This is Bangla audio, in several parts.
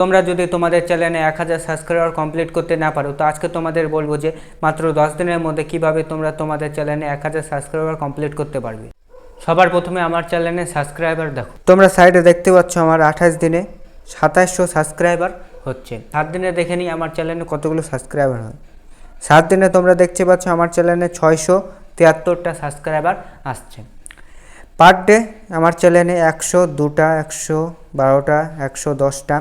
তোমরা যদি তোমাদের চ্যানেলে 1000 সাবস্ক্রাইবার কমপ্লিট করতে না পারো, তো আজকে তোমাদের বলবো যে মাত্র 10 দিনের মধ্যে কিভাবে তোমরা তোমাদের চ্যানেলে 1000 সাবস্ক্রাইবার কমপ্লিট করতে পারবে। সবার প্রথমে আমার চ্যানেলে সাবস্ক্রাইবার দেখো। তোমরা সাইডে দেখতে পাচ্ছ আমার 28 দিনে 2700 সাবস্ক্রাইবার হচ্ছে। 7 দিনে দেখে নিই আমার চ্যানেলে কতগুলো সাবস্ক্রাইবার হয়। 7 দিনে তোমরা দেখতে পাচ্ছ আমার চ্যানেলে 673টা সাবস্ক্রাইবার আসছে। পার ডে আমার চ্যানেলে 102টা, 112টা, 110টা,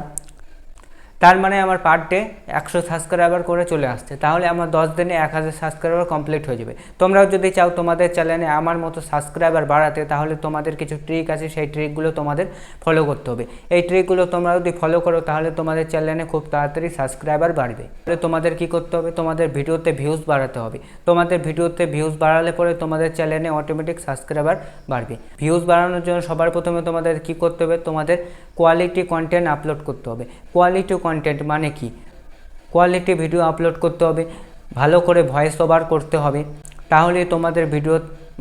তার মানে আমার পার ডে 100 সাবস্ক্রাইবার করে চলে আসছে। তাহলে আমার 10 দিনে 1000 সাবস্ক্রাইবার কমপ্লিট হয়ে যাবে। তোমরাও যদি চাও তোমাদের চ্যানেলে আমার মতো সাবস্ক্রাইবার বাড়াতে, তাহলে তোমাদের কিছু ট্রিক আছে, সেই ট্রিকগুলো তোমাদের ফলো করতে হবে। এই ট্রিকগুলো তোমরা যদি ফলো করো তাহলে তোমাদের চ্যানেলে খুব তাড়াতাড়ি সাবস্ক্রাইবার বাড়বে। তাহলে তোমাদের কি করতে হবে, তোমাদের ভিডিওতে ভিউজ বাড়াতে হবে। তোমাদের ভিডিওতে ভিউজ বাড়ালে পরে তোমাদের চ্যানেলে অটোমেটিক সাবস্ক্রাইবার বাড়বে। ভিউজ বাড়ানোর জন্য সবার প্রথমে তোমাদের কি করতে হবে, তোমাদের কোয়ালিটি কন্টেন্ট আপলোড করতে হবে। কোয়ালিটি কন্টেন্ট মানে কি, কোয়ালিটি ভিডিও আপলোড করতে হবে, ভালো করে ভয়েস ওভার করতে হবে, তাহলে তোমাদের ভিডিও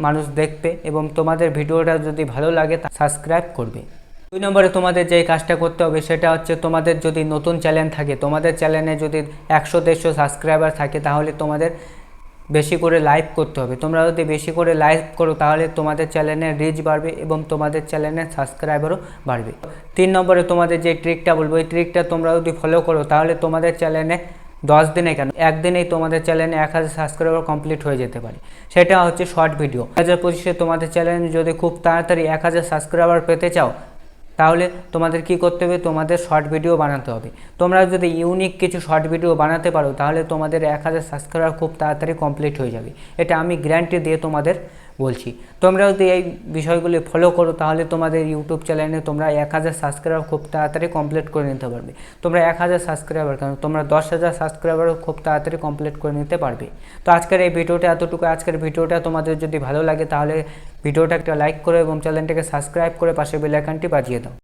মানুষ দেখবে এবং তোমাদের ভিডিওটা যদি ভালো লাগে সাবস্ক্রাইব করবে। 2 নম্বরে তোমাদের যে কাজটা করতে হবে সেটা হচ্ছে, তোমাদের যদি নতুন চ্যানেল থাকে, তোমাদের চ্যানেলে যদি 100-150 সাবস্ক্রাইবার থাকে, তাহলে তোমাদের বেশি করে লাইভ করতে হবে। তোমরা যদি বেশি করে লাইভ করো তাহলে তোমাদের চ্যানেলের রিচ বাড়বে এবং তোমাদের চ্যানেলের সাবস্ক্রাইবারও বাড়বে। 3 নম্বরে তোমাদের যে ট্রিকটা বলবো, এই ট্রিকটা তোমরা যদি ফলো করো তাহলে তোমাদের চ্যানেলে 10 দিনে কেন, একদিনেই তোমাদের চ্যানেলে 1000 সাবস্ক্রাইবার কমপ্লিট হয়ে যেতে পারে। সেটা হচ্ছে শর্ট ভিডিও। 2025-এ তোমাদের চ্যানেলে যদি খুব তাড়াতাড়ি 1000 সাবস্ক্রাইবার পেতে চাও, তাহলে তোমাদের কি করতে হবে, তোমাদের শর্ট ভিডিও বানাতে হবে। তোমরা যদি ইউনিক কিছু শর্ট ভিডিও বানাতে পারো তাহলে তোমাদের 1000 সাবস্ক্রাইবার খুব তাড়াতাড়ি কমপ্লিট হয়ে যাবে। এটা আমি গ্যারান্টি দিয়ে তোমাদের বলছি। তোমরা যদি এই বিষয়গুলি ফলো করো তাহলে তোমাদের ইউটিউব চ্যানেলে তোমরা 1000 সাবস্ক্রাইবার খুব তাড়াতাড়ি কমপ্লিট করে নিতে পারবে। তোমরা 1000 সাবস্ক্রাইবার কেন, তোমরা 10,000 সাবস্ক্রাইবারও খুব তাড়াতাড়ি কমপ্লিট করে নিতে পারবে। তো আজকের এই ভিডিওটা এতটুকু। আজকের ভিডিওটা তোমাদের যদি ভালো লাগে তাহলে ভিডিওটা একটা লাইক করো এবং চ্যানেলটাকে সাবস্ক্রাইব করে পাশে বেল আইকনটি বাজিয়ে দাও।